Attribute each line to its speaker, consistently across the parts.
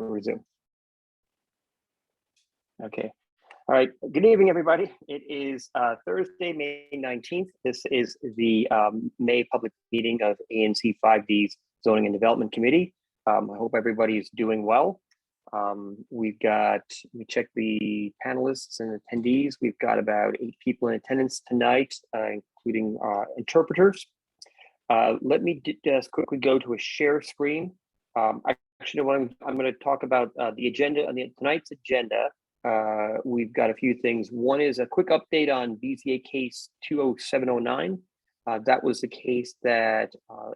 Speaker 1: resume. Okay. All right. Good evening, everybody. It is Thursday, May 19th. This is the May public meeting of ANC 5D's Zoning and Development Committee. I hope everybody is doing well. We've got, let me check the panelists and attendees. We've got about 8 people in attendance tonight, including interpreters. Let me just quickly go to a share screen. Actually, I'm going to talk about the agenda on tonight's agenda. We've got a few things. One is a quick update on BZA case 20709. That was the case that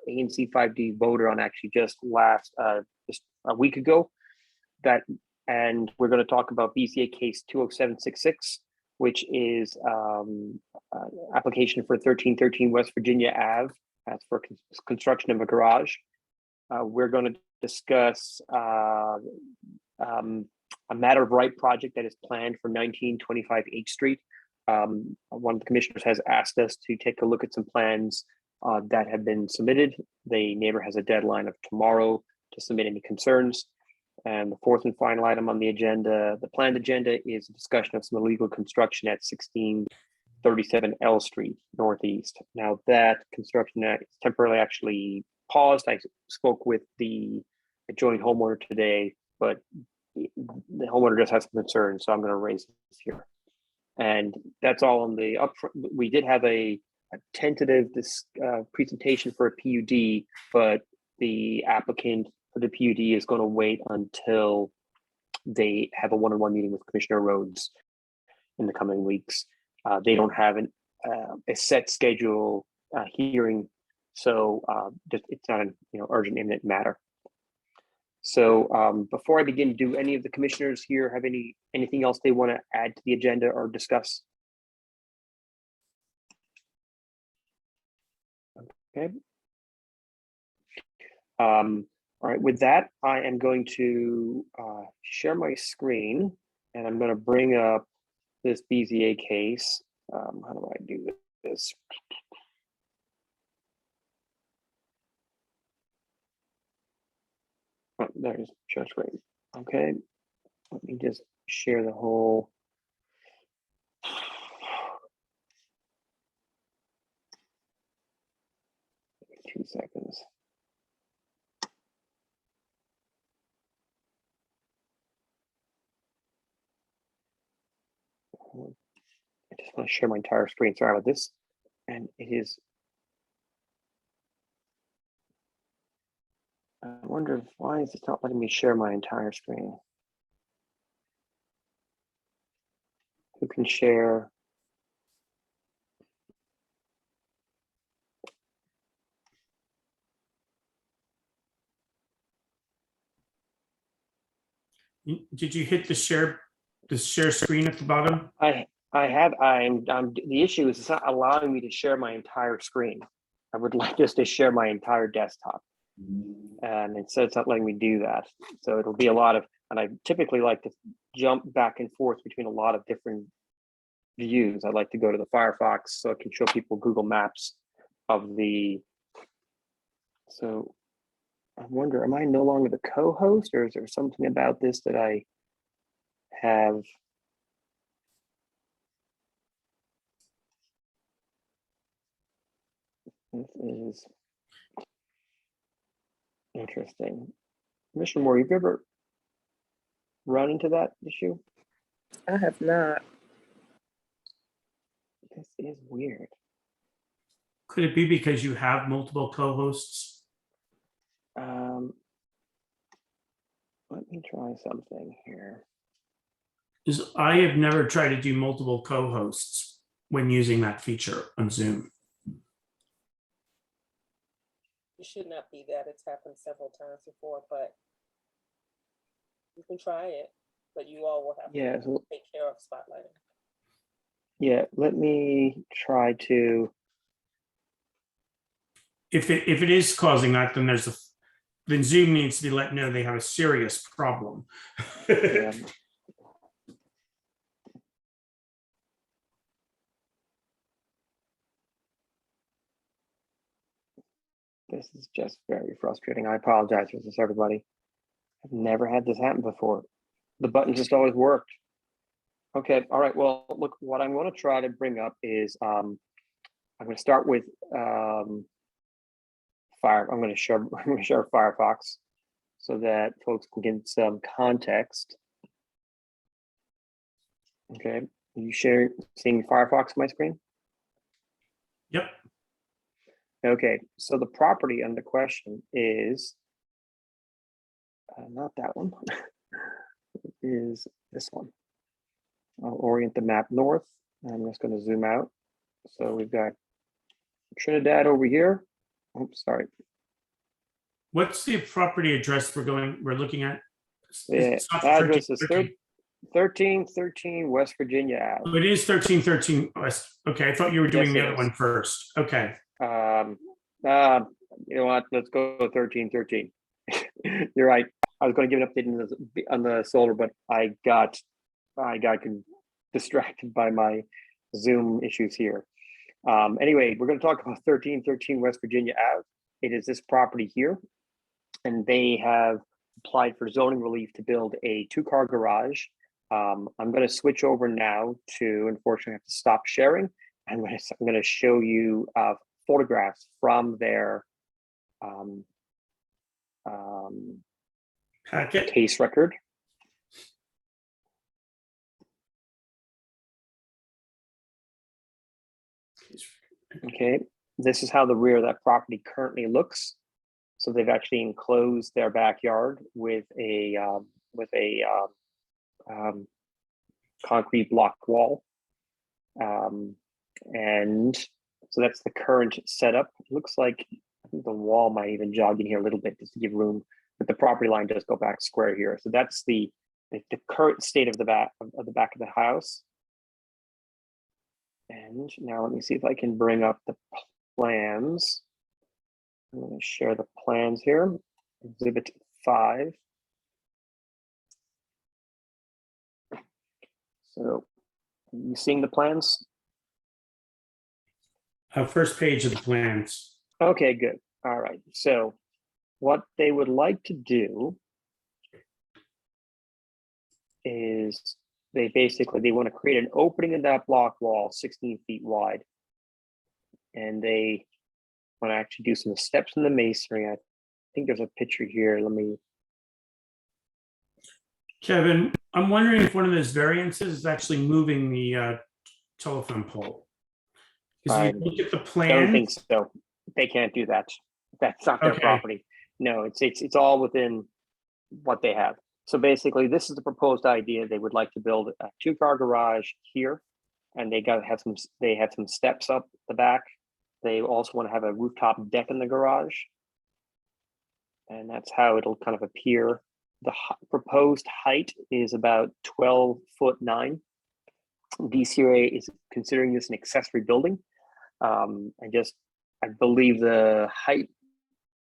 Speaker 1: ANC 5D voted on actually just a week ago. And we're going to talk about BZA case 20766, which is application for 1313 West Virginia Ave. That's for construction of a garage. We're going to discuss a matter of right project that is planned for 1925 H Street. One of the commissioners has asked us to take a look at some plans that have been submitted. The neighbor has a deadline of tomorrow to submit any concerns. And the fourth and final item on the agenda, the planned agenda, is a discussion of some illegal construction at 1637 L Street Northeast. Now that construction is temporarily actually paused. I spoke with the adjoining homeowner today, but the homeowner just has some concerns, so I'm going to raise this here. And that's all on the upfront. We did have a tentative presentation for a PUD, but the applicant for the PUD is going to wait until they have a one-on-one meeting with Commissioner Rhodes in the coming weeks. They don't have a set schedule hearing, so it's not an urgent, imminent matter. So before I begin, do any of the commissioners here have anything else they want to add to the agenda or discuss? Okay. All right, with that, I am going to share my screen, and I'm going to bring up this BZA case. How do I do this? Oh, there's share screen. Okay, let me just share the whole. 2 seconds. I just want to share my entire screen. Sorry about this. And it is. I wonder why is it not letting me share my entire screen? Who can share?
Speaker 2: Did you hit the share screen at the bottom?
Speaker 1: I have. The issue is it's not allowing me to share my entire screen. I would like just to share my entire desktop, and instead it's not letting me do that. So it'll be a lot of, and I typically like to jump back and forth between a lot of different views. I'd like to go to the Firefox so I can show people Google Maps of the. So I wonder, am I no longer the co-host, or is there something about this that I have? This is interesting. Commissioner Moore, have you ever run into that issue?
Speaker 3: I have not.
Speaker 1: This is weird.
Speaker 2: Could it be because you have multiple co-hosts?
Speaker 1: Let me try something here.
Speaker 2: Because I have never tried to do multiple co-hosts when using that feature on Zoom.
Speaker 3: It should not be that. It's happened several times before, but you can try it. But you all will have to take care of spotlighting.
Speaker 1: Yeah, let me try to.
Speaker 2: If it is causing that, then then Zoom needs to be let know they have a serious problem.
Speaker 1: Yeah. This is just very frustrating. I apologize for this, everybody. I've never had this happen before. The button just always worked. Okay, all right, well, look, what I'm going to try to bring up is I'm going to start with I'm going to share Firefox so that folks can get some context. Okay, are you seeing Firefox on my screen?
Speaker 2: Yep.
Speaker 1: Okay, so the property under question is not that one. It is this one. I'll orient the map north. I'm just going to zoom out. So we've got Trinidad over here. Oops, sorry.
Speaker 2: What's the property address we're looking at?
Speaker 1: The
Speaker 2: It's not the
Speaker 1: address is
Speaker 2: 1313.
Speaker 1: 1313 West Virginia Ave.
Speaker 2: Oh, it is 1313 West. Okay, I thought you were doing
Speaker 1: Yes,
Speaker 2: the
Speaker 1: it
Speaker 2: other
Speaker 1: is.
Speaker 2: one first. Okay.
Speaker 1: You know what? Let's go 1313. You're right. I was going to give an update on the solar, but I got distracted by my Zoom issues here. Anyway, we're going to talk about 1313 West Virginia Ave. It is this property here, and they have applied for zoning relief to build a 2-car garage. I'm going to switch over now to, unfortunately, I have to stop sharing. I'm going to show you photographs from their
Speaker 2: Packet.
Speaker 1: case record. Okay, this is how the rear of that property currently looks. So they've actually enclosed their backyard with a concrete block wall, and so that's the current setup. It looks like I think the wall might even jog in here a little bit just to give room, but the property line does go back square here. So that's the current state of the back of the house. And now let me see if I can bring up the plans. I'm going to share the plans here. Exhibit 5. So, you seeing the plans?
Speaker 2: First page of the plans.
Speaker 1: Okay, good. All right. So, what they would like to do is they want to create an opening in that block wall 16 feet wide. And they want to actually do some steps in the masonry. I think there's a picture here. Let me.
Speaker 2: Kevin, I'm wondering if one of those variances is actually moving the telephone pole. Because you look at the plan.
Speaker 1: I don't think so. They can't do that. That's not their property. No, it's all within what they have. So basically, this is the proposed idea. They would like to build a 2-car garage here, and they had some steps up the back. They also want to have a rooftop deck in the garage, and that's how it'll kind of appear. The proposed height is about 12'9". DCRA is considering this an accessory building. I believe the height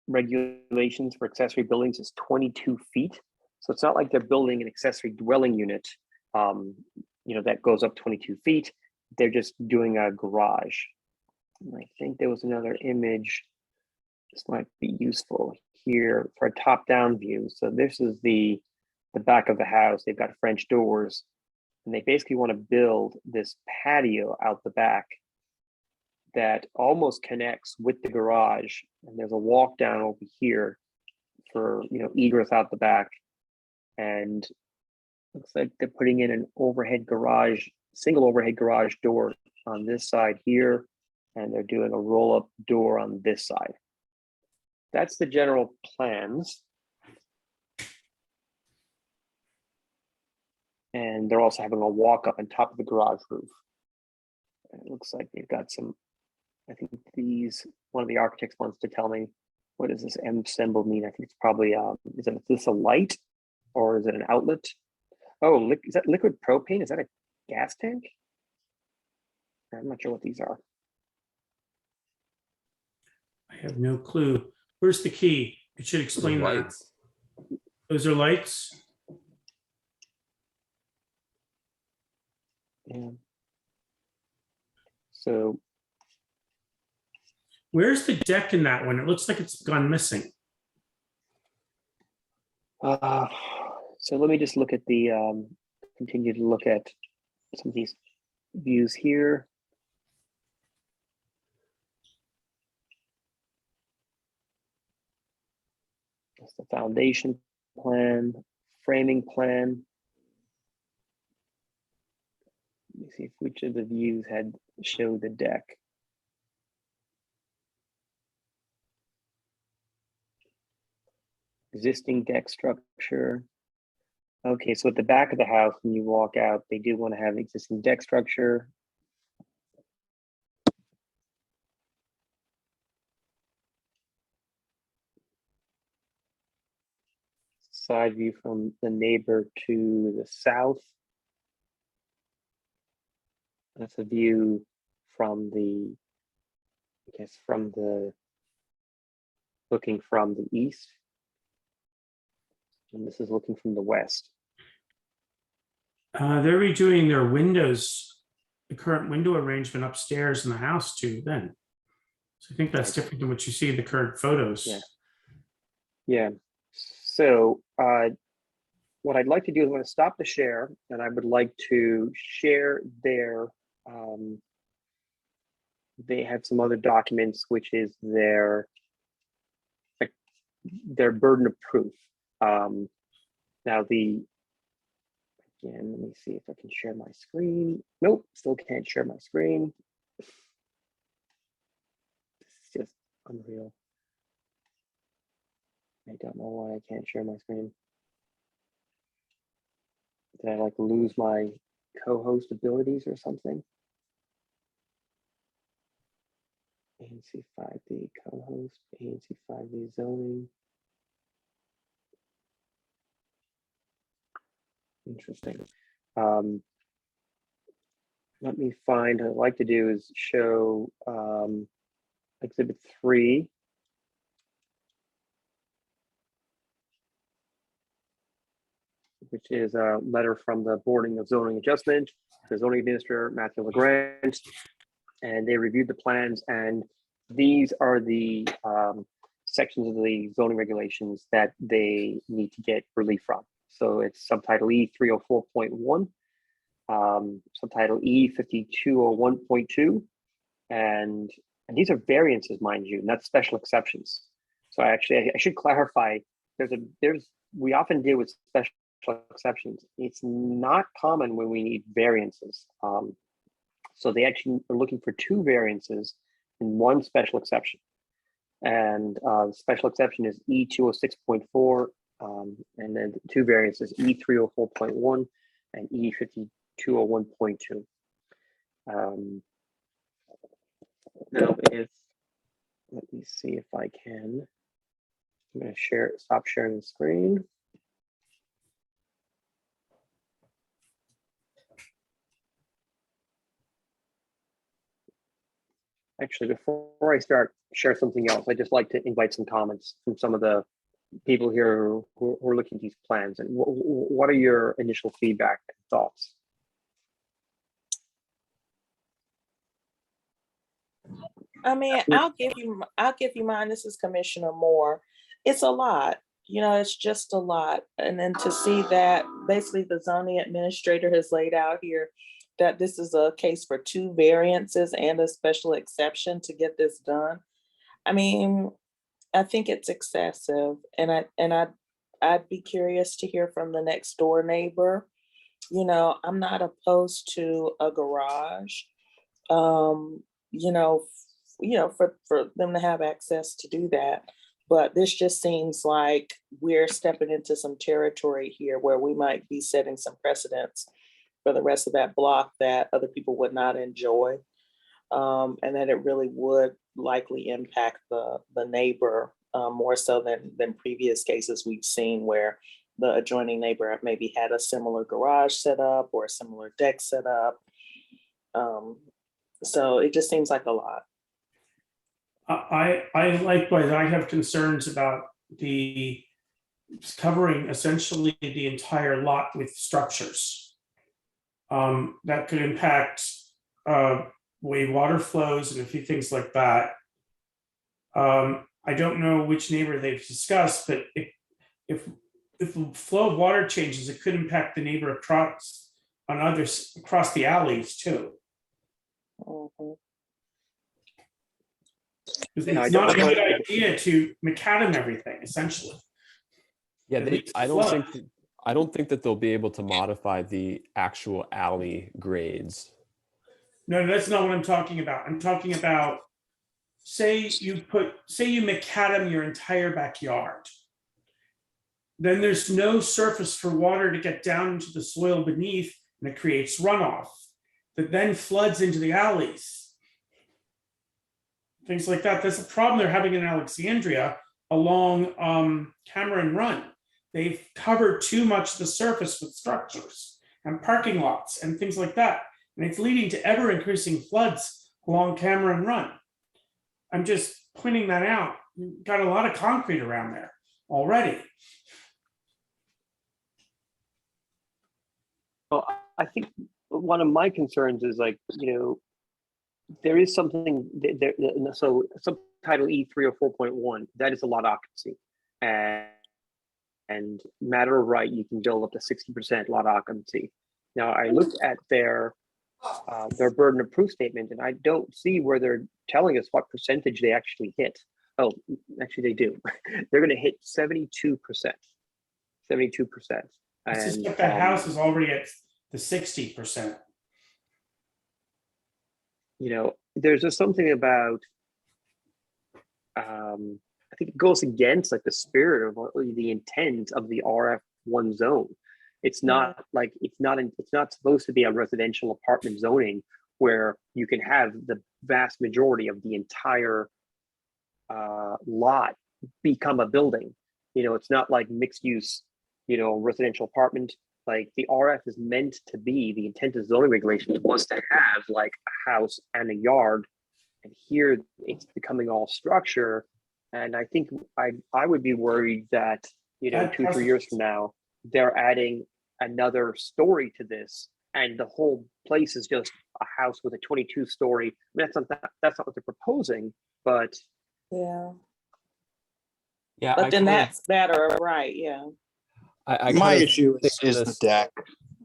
Speaker 1: regulations for accessory buildings is 22 feet. So it's not like they're building an accessory dwelling unit, that goes up 22 feet. They're just doing a garage. And I think there was another image. This might be useful here for a top-down view. So this is the back of the house. They've got French doors, and they basically want to build this patio out the back that almost connects with the garage. And there's a walk down over here for egress out the back. And looks like they're putting in an single overhead garage door on this side here, and they're doing a roll-up door on this side. That's the general plans. And they're also having a walk-up on top of the garage roof. And it looks like they've got some, I think one of the architects wants to tell me, what does this M symbol mean? I think it's probably, is this a light or is it an outlet? Oh, is that liquid propane? Is that a gas tank? I'm not sure what these are.
Speaker 2: I have no clue. Where's the key? It should explain that. Those are lights.
Speaker 1: Yeah. So
Speaker 2: where's the deck in that one? It looks like it's gone missing.
Speaker 1: So let me just look at the, continue to look at some of these views here. That's the foundation plan, framing plan. Let me see if which of the views had showed the deck. Existing deck structure. Okay, so at the back of the house, when you walk out, they do want to have existing deck structure. Side view from the neighbor to the south. That's a view from the, I guess, from the, looking from the east. And this is looking from the west.
Speaker 2: They're redoing their windows, the current window arrangement upstairs in the house too then. So I think that's different than what you see in the current photos.
Speaker 1: Yeah. Yeah. So what I'd like to do is I'm going to stop the share, and I would like to share their, they have some other documents, which is their burden of proof. Now again, let me see if I can share my screen. Nope, still can't share my screen. This is just unreal. I don't know why I can't share my screen. Did I like lose my co-host abilities or something? ANC 5D co-host, ANC 5D zoning. Interesting. Let me find, what I'd like to do is show exhibit 3. Which is a letter from the Boarding of Zoning Adjustment, the zoning administrator, Matthew LeGrand, and they reviewed the plans, and these are the sections of the zoning regulations that they need to get relief from. So it's subtitle E 304.1, subtitle E 5201.2, and these are variances, mind you, not special exceptions. So I should clarify, we often deal with special exceptions. It's not common when we need variances. So they actually are looking for 2 variances and 1 special exception. And the special exception is E206.4, and then 2 variances, E304.1 and E5201.2. Now, let me see if I can. I'm going to stop sharing the screen. Actually, before I start, share something else. I'd just like to invite some comments from some of the people here who are looking at these plans. And what are your initial feedback and thoughts?
Speaker 3: I mean, I'll give you mine. This is Commissioner Moore. It's a lot, it's just a lot. And then to see that basically the zoning administrator has laid out here that this is a case for 2 variances and a special exception to get this done. I mean, I think it's excessive, and I'd be curious to hear from the next door neighbor. I'm not opposed to a garage, for them to have access to do that. But this just seems like we're stepping into some territory here where we might be setting some precedents for the rest of that block that other people would not enjoy. And that it really would likely impact the neighbor more so than previous cases we've seen where the adjoining neighbor maybe had a similar garage set up or a similar deck set up. So it just seems like a lot.
Speaker 2: I likewise, I have concerns about the covering essentially the entire lot with structures. That could impact way water flows and a few things like that. I don't know which neighbor they've discussed, but if if the flow of water changes, it could impact the neighbor across across the alleys too.
Speaker 3: Mhm.
Speaker 2: Because
Speaker 1: Yeah, I
Speaker 2: it's
Speaker 1: don't-
Speaker 2: not a good idea to macadam everything, essentially.
Speaker 4: Yeah,
Speaker 2: It leads to
Speaker 4: I don't
Speaker 2: flood.
Speaker 4: think I don't think that they'll be able to modify the actual alley grades.
Speaker 2: No, that's not what I'm talking about. I'm talking about, say you macadam your entire backyard. Then there's no surface for water to get down into the soil beneath, and it creates runoff that then floods into the alleys. Things like that. That's a problem they're having in Alexandria along Cameron Run. They've covered too much of the surface with structures and parking lots and things like that. And it's leading to ever increasing floods along Cameron Run. I'm just pointing that out. You've got a lot of concrete around there already.
Speaker 1: Well, I think one of my concerns is like, there is something there. So subtitle E304.1, that is a lot of occupancy. And matter of right, you can build up to 60% lot occupancy. Now I looked at their burden of proof statement, and I don't see where they're telling us what percentage they actually hit. Oh, actually they do. They're going to hit 72%. 72%.
Speaker 2: I
Speaker 1: And
Speaker 2: suspect that house is already at the 60%.
Speaker 1: There's just something about, I think it goes against like the spirit of the intent of the RF1 zone. It's not like, it's not supposed to be a residential apartment zoning where you can have the vast majority of the entire lot become a building. It's not like mixed use, residential apartment. Like the RF is meant to be, the intent of zoning regulations was to have like a house and a yard, and here it's becoming all structure. And I think I would be worried that 2-3 years from now they're adding another story to this, and the whole place is just a house with a 22-story. I mean, that's not what they're proposing, but
Speaker 3: Yeah,
Speaker 4: Yeah,
Speaker 3: but then that's better, right? Yeah.
Speaker 5: My issue is the
Speaker 4: this-
Speaker 5: deck.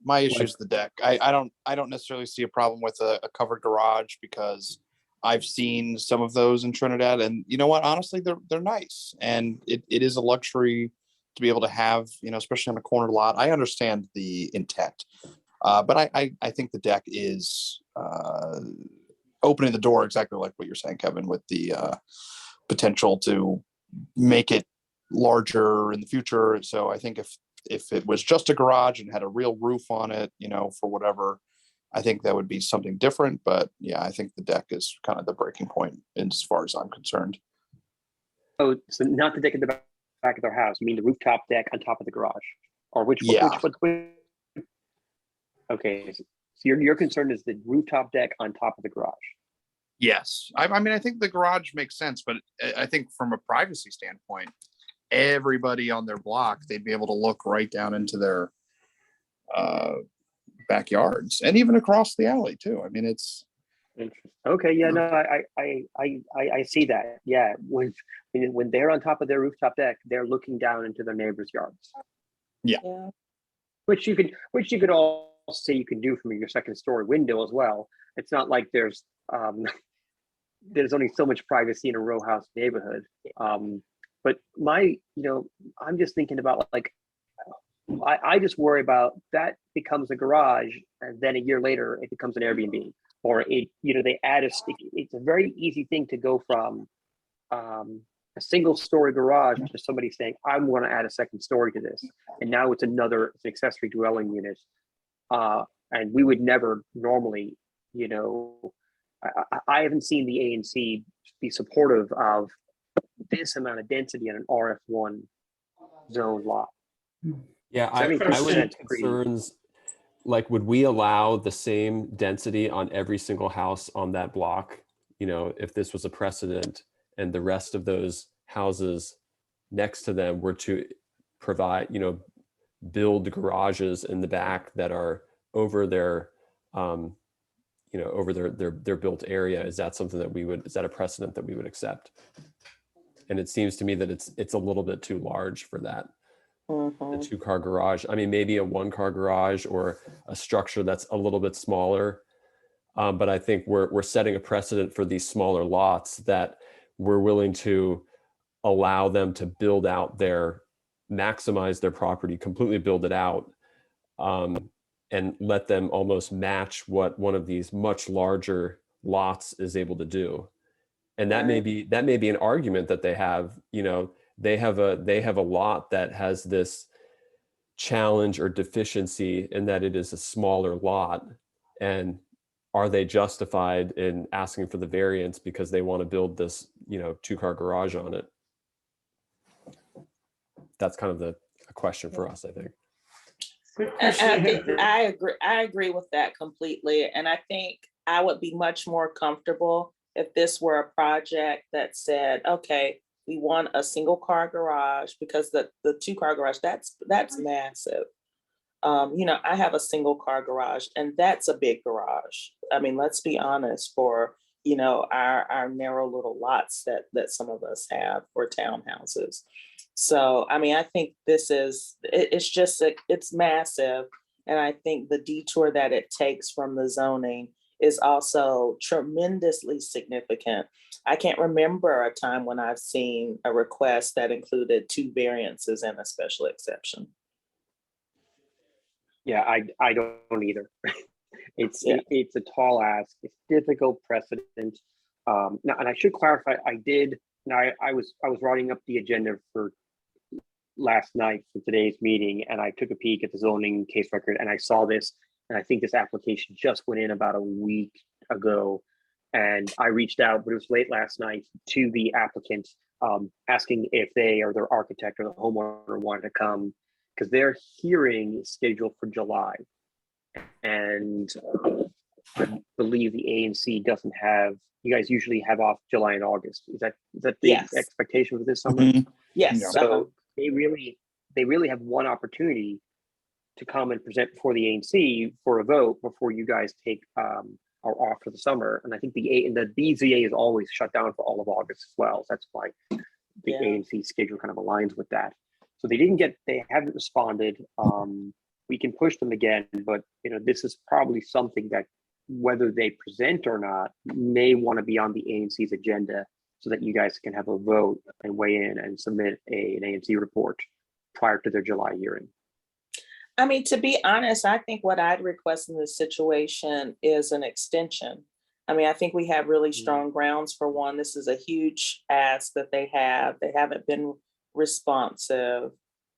Speaker 5: My issue
Speaker 4: Like-
Speaker 5: is the deck. I don't necessarily see a problem with a covered garage, because I've seen some of those in Trinidad, and you know what? Honestly, they're nice, and it is a luxury to be able to have, especially on a corner lot. I understand the intent, but I think the deck is opening the door, exactly like what you're saying, Kevin, with the potential to make it larger in the future. So I think if it was just a garage and had a real roof on it, for whatever, I think that would be something different. But yeah, I think the deck is kind of the breaking point as far as I'm concerned.
Speaker 1: oh, so not the deck at the back of their house. You mean the rooftop deck on top of the garage, or which?
Speaker 5: Yeah.
Speaker 1: Okay, so your concern is the rooftop deck on top of the garage.
Speaker 5: Yes. I mean, I think the garage makes sense, but I think from a privacy standpoint, everybody on their block, they'd be able to look right down into their backyards, and even across the alley too. I mean, it's
Speaker 1: Okay, yeah, no, I see that. Yeah, when they're on top of their rooftop deck, they're looking down into their neighbors' yards,
Speaker 3: Yeah.
Speaker 1: which you could all say you can do from your second story window as well. It's not like there's only so much privacy in a row house neighborhood. But I'm just thinking about like, I just worry about that becomes a garage, and then a year later it becomes an Airbnb, or they add it's a very easy thing to go from a single story garage to somebody saying, I'm going to add a second story to this. And now it's an accessory dwelling unit. And we would never normally, I haven't seen the ANC be supportive of this amount of density on an RF1 zone lot.
Speaker 4: Yeah, I would
Speaker 1: 70%
Speaker 4: have concerns, like, would we allow the same density on every single house on that block? If this was a precedent and the rest of those houses next to them were to provide, build garages in the back that are over their, over their built area, is that something that is that a precedent that we would accept? And it seems to me that it's a little bit too large for that.
Speaker 3: Mhm.
Speaker 4: 2-car garage. I mean, maybe a 1-car garage or a structure that's a little bit smaller. But I think we're setting a precedent for these smaller lots that we're willing to allow them to build out maximize their property, completely build it out, and let them almost match what one of these much larger lots is able to do. And that may be an argument that they have. They have a lot that has this challenge or deficiency in that it is a smaller lot, and are they justified in asking for the variance because they want to build this 2-car garage on it? That's kind of a question for us, I think.
Speaker 2: Quick
Speaker 3: And
Speaker 2: question I
Speaker 3: I think
Speaker 2: have.
Speaker 3: I agree with that completely. And I think I would be much more comfortable if this were a project that said, okay, we want a single car garage, because the 2-car garage, that's massive. I have a single car garage, and that's a big garage. I mean, let's be honest, for our narrow little lots that some of us have for townhouses. So, I mean, I think it's massive. And I think the detour that it takes from the zoning is also tremendously significant. I can't remember a time when I've seen a request that included 2 variances and a special exception.
Speaker 1: Yeah, I don't either. It's
Speaker 3: Yeah.
Speaker 1: it's a tall ask. It's difficult precedent. Now, and I should clarify, I did. Now, I was writing up the agenda for last night for today's meeting, and I took a peek at the zoning case record, and I saw this, and I think this application just went in about a week ago, and I reached out, but it was late last night, to the applicant, asking if they or their architect or the homeowner wanted to come, because their hearing is scheduled for July. And I believe the ANC doesn't have, you guys usually have off July and August. Is that the
Speaker 3: Yes.
Speaker 1: expectation for this summer?
Speaker 5: Mhm.
Speaker 3: Yes.
Speaker 5: Yeah.
Speaker 1: So they really have one opportunity to come and present before the ANC for a vote before you guys are off for the summer. And I think the BZA is always shut down for all of August as well. So that's why the
Speaker 3: Yeah.
Speaker 1: ANC schedule kind of aligns with that. So they haven't responded. We can push them again, but this is probably something that, whether they present or not, may want to be on the ANC's agenda so that you guys can have a vote and weigh in and submit an ANC report prior to their July hearing.
Speaker 3: I mean, to be honest, I think what I'd request in this situation is an extension. I mean, I think we have really strong grounds for one. This is a huge ask that they have. They haven't been responsive.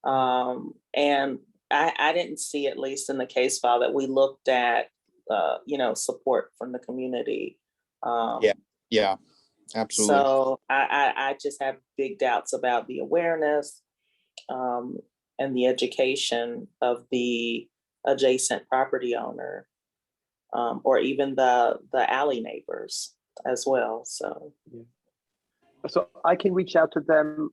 Speaker 3: And I didn't see, at least in the case file that we looked at, support from the community.
Speaker 5: Yeah, absolutely.
Speaker 3: So I just have big doubts about the awareness and the education of the adjacent property owner, or even the alley neighbors as well. So
Speaker 1: I can reach out to them,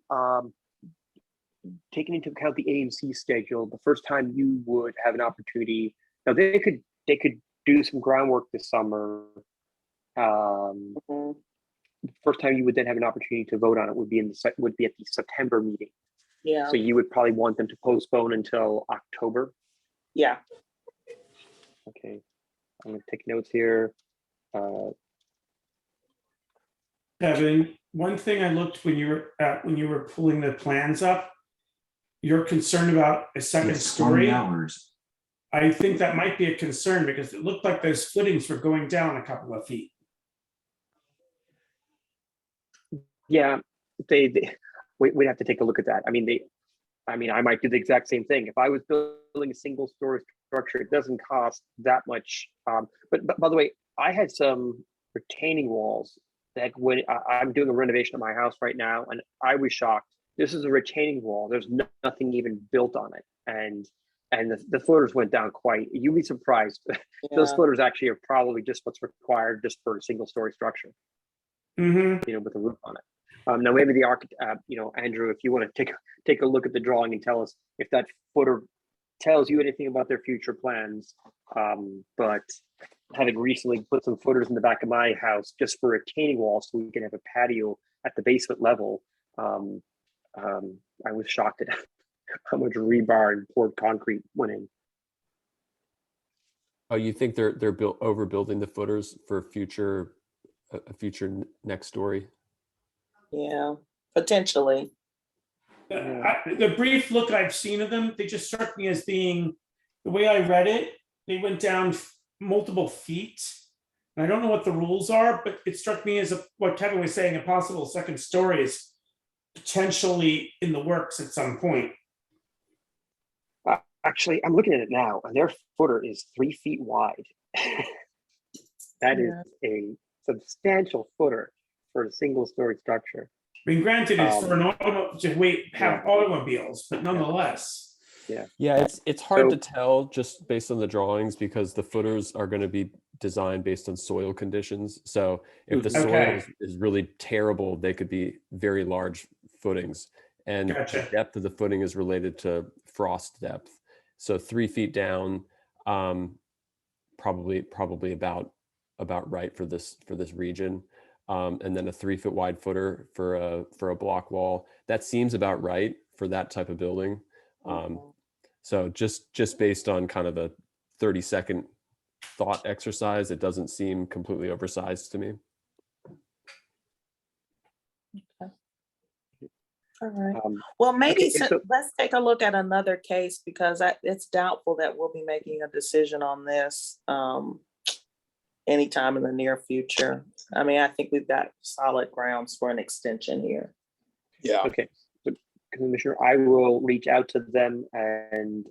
Speaker 1: taking into account the ANC schedule. The first time you would have an opportunity, now they could do some groundwork this summer.
Speaker 3: mhm.
Speaker 1: The first time you would then have an opportunity to vote on it would be at the September meeting.
Speaker 3: Yeah,
Speaker 1: So you would probably want them to postpone until October.
Speaker 3: yeah.
Speaker 1: Okay, I'm gonna take notes here.
Speaker 2: Kevin, one thing I looked when you were pulling the plans up, you're concerned about a second
Speaker 6: It's 20
Speaker 2: story.
Speaker 6: hours.
Speaker 2: I think that might be a concern because it looked like those footings were going down a couple of feet.
Speaker 1: Yeah, we'd have to take a look at that. I mean, I might do the exact same thing. If I was building a single story structure, it doesn't cost that much. But by the way, I had some retaining walls that when I'm doing a renovation of my house right now, and I was shocked. This is a retaining wall. There's nothing even built on it, and the footers went down quite. You'd be surprised. Those
Speaker 3: Yeah.
Speaker 1: footers actually are probably just what's required just for a single story structure.
Speaker 2: Mm-hmm.
Speaker 1: With a roof on it. Now maybe the architect, Andrew, if you want to take a look at the drawing and tell us if that footer tells you anything about their future plans. But having recently put some footers in the back of my house just for retaining walls so we can have a patio at the basement level, I was shocked at how much rebar and poured concrete went in.
Speaker 4: Oh, you think they're overbuilding the footers for a future next story?
Speaker 3: Yeah, potentially.
Speaker 2: The brief look I've seen of them, they just struck me as being, the way I read it, they went down multiple feet. And I don't know what the rules are, but it struck me as what Kevin was saying, a possible second story is potentially in the works at some point.
Speaker 1: Actually, I'm looking at it now, and their footer is 3 feet wide. That is a substantial footer for a single-story structure.
Speaker 2: I mean, granted, it's for an auto to have automobiles, but nonetheless.
Speaker 4: Yeah, it's hard
Speaker 1: So-
Speaker 4: to tell just based on the drawings because the footers are going to be designed based on soil conditions. So if the soil
Speaker 2: Okay.
Speaker 4: is really terrible, they could be very large footings. And
Speaker 2: Gotcha.
Speaker 4: the depth of the footing is related to frost depth. So 3 feet down, probably about right for this region. And then a 3 foot wide footer for a block wall. That seems about right for that type of building. So just based on kind of a 30-second thought exercise, it doesn't seem completely oversized to me.
Speaker 3: All right.
Speaker 1: Um,
Speaker 3: Well, maybe
Speaker 1: okay, so-
Speaker 3: let's take a look at another case because it's doubtful that we'll be making a decision on this anytime in the near future. I mean, I think we've got solid grounds for an extension here.
Speaker 5: Yeah.
Speaker 1: Okay, so Commissioner, I will reach out to them and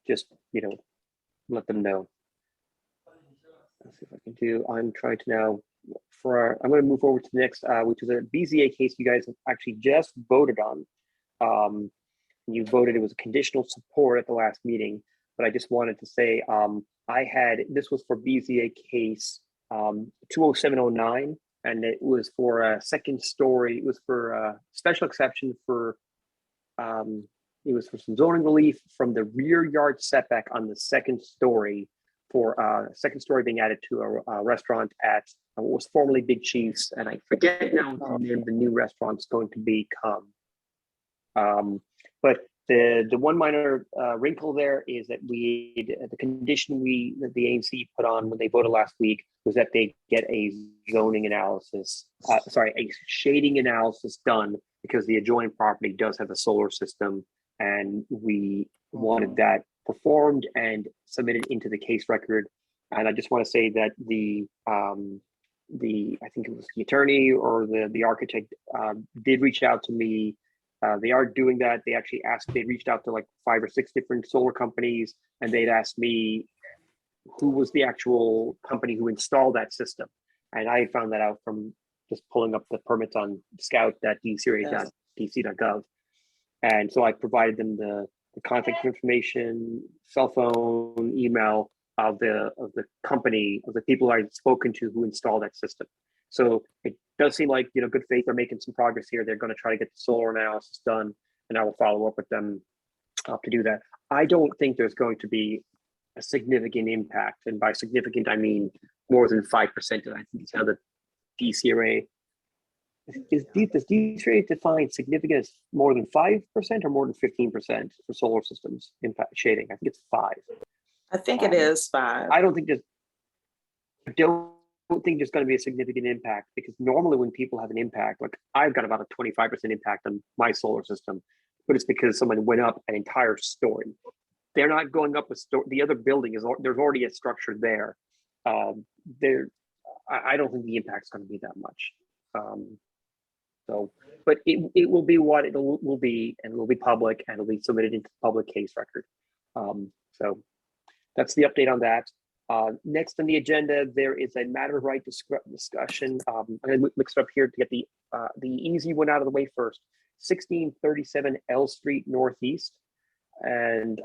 Speaker 1: just, let them know. Let's see if I can do, I'm trying to now, I'm going to move forward to the next, which is a BZA case you guys have actually just voted on. You voted, it was a conditional support at the last meeting, but I just wanted to say, this was for BZA case 20709, and it was for a second story. It was for a special exception for, it was for some zoning relief from the rear yard setback on the second story for second story being added to a restaurant at what was formerly Big Chiefs, and I forget now what the name of the new restaurant's going to become. But the one minor wrinkle there is that the condition that the ANC put on when they voted last week was that they get a zoning analysis, a shading analysis done because the adjoining property does have a solar system, and we wanted that performed and submitted into the case record. And I just want to say that I think it was the attorney or the architect did reach out to me. They are doing that. They actually they reached out to like 5 or 6 different solar companies, and they'd asked me who was the actual company who installed that system. And I found that out from just pulling up the permits on scout.dcra.dc.gov. And so I provided them the contact information, cell phone, email of the company, of the people I'd spoken to who installed that system. So it does seem like, good faith, they're making some progress here. They're going to try to get the solar analysis done, and I will follow up with them to do that. I don't think there's going to be a significant impact. And by significant, I mean more than 5%. And I think it's how the DCRA does DCRA define significant as more than 5% or more than 15% for solar systems impact shading? I think it's 5.
Speaker 3: I think it is 5.
Speaker 1: I don't think there's going to be a significant impact, because normally when people have an impact, like I've got about a 25% impact on my solar system, but it's because someone went up an entire story. They're not going up the other building there's already a structure there. I don't think the impact's going to be that much. But it will be what it will be, and it will be public, and it'll be submitted into the public case record. So that's the update on that. Next on the agenda, there is a matter of right discussion. I'm going to mix it up here to get the easy one out of the way first. 1637 L Street Northeast, and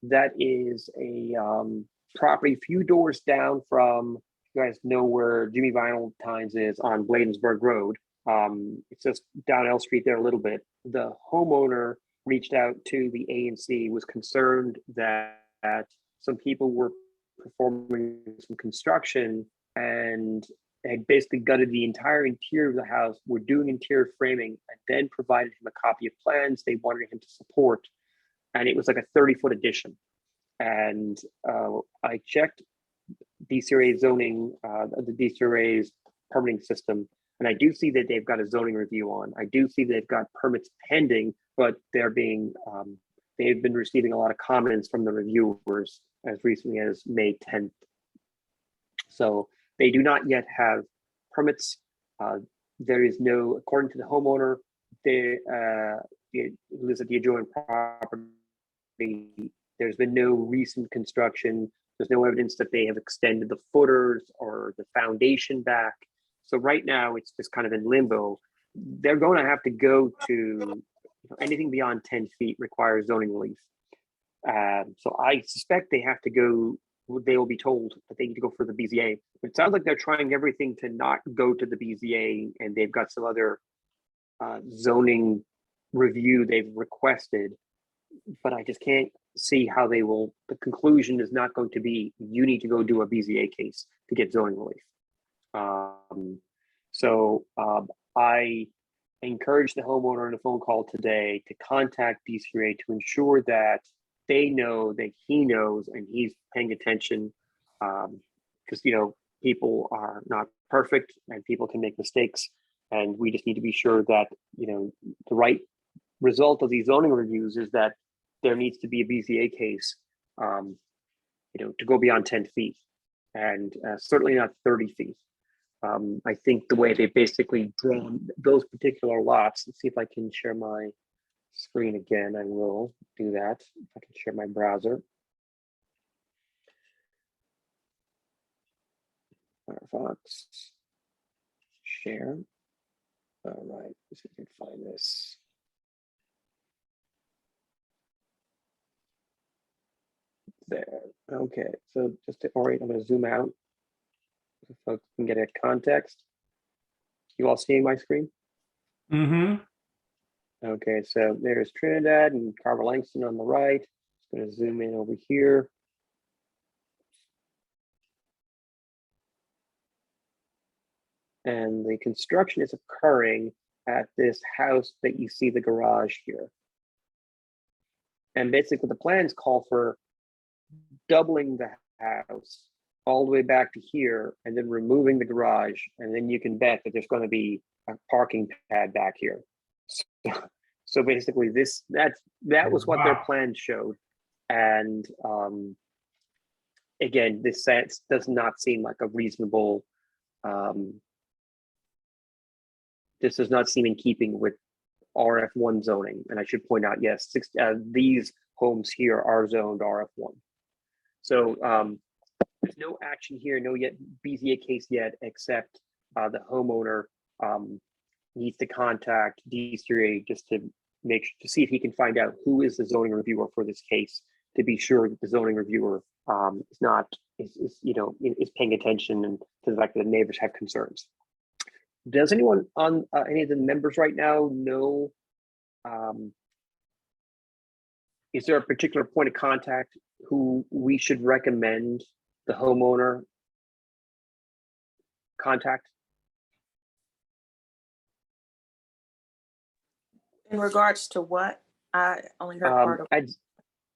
Speaker 1: that is a property a few doors down from, you guys know where Jimmy Valentine's is on Bladensburg Road. It's just down L Street there a little bit. The homeowner reached out to the ANC, was concerned that some people were performing some construction, and had basically gutted the entire interior of the house, were doing interior framing, and then provided him a copy of plans they wanted him to support. And it was like a 30-foot addition. And I checked DCRA zoning, the DCRA's permitting system, and I do see that they've got a zoning review on. I do see they've got permits pending, but they've been receiving a lot of comments from the reviewers as recently as May 10th. So they do not yet have permits. There is no, according to the homeowner, who lives at the adjoining property, there's been no recent construction. There's no evidence that they have extended the footers or the foundation back. So right now it's just kind of in limbo. They're going to have to go to anything beyond 10 feet requires zoning relief. So I suspect they have to go, they will be told that they need to go for the BZA. It sounds like they're trying everything to not go to the BZA, and they've got some other zoning review they've requested, but I just can't see how they will. The conclusion is not going to be, you need to go do a BZA case to get zoning relief. I encourage the homeowner in a phone call today to contact DCRA to ensure that they know that he knows and he's paying attention, because people are not perfect and people can make mistakes, and we just need to be sure that the right result of these zoning reviews is that there needs to be a BZA case, to go beyond 10 feet, and certainly not 30 feet. I think the way they've basically drawn those particular lots, let's see if I can share my screen again. I will do that. If I can share my browser. Firefox, share. All right, let's see if I can find this. There. Okay, so just to orient, I'm going to zoom out so folks can get a context. You all seeing my screen?
Speaker 2: Mm-hmm.
Speaker 1: Okay, so there's Trinidad and Carver Langston on the right. Just going to zoom in over here. And the construction is occurring at this house that you see the garage here. And basically the plans call for doubling the house all the way back to here and then removing the garage. And then you can bet that there's going to be a parking pad back here. So basically that was what their plan showed. And again, this does not seem like a reasonable, this does not seem in keeping with RF1 zoning. And I should point out, yes, these homes here are zoned RF1. So there's no action here, no yet BZA case yet, except the homeowner needs to contact DCRA just to see if he can find out who is the zoning reviewer for this case, to be sure that the zoning reviewer is paying attention and to the fact that the neighbors have concerns. Does anyone on any of the members right now know? Is there a particular point of contact who we should recommend the homeowner contact?
Speaker 3: In regards to what? I only heard part of it.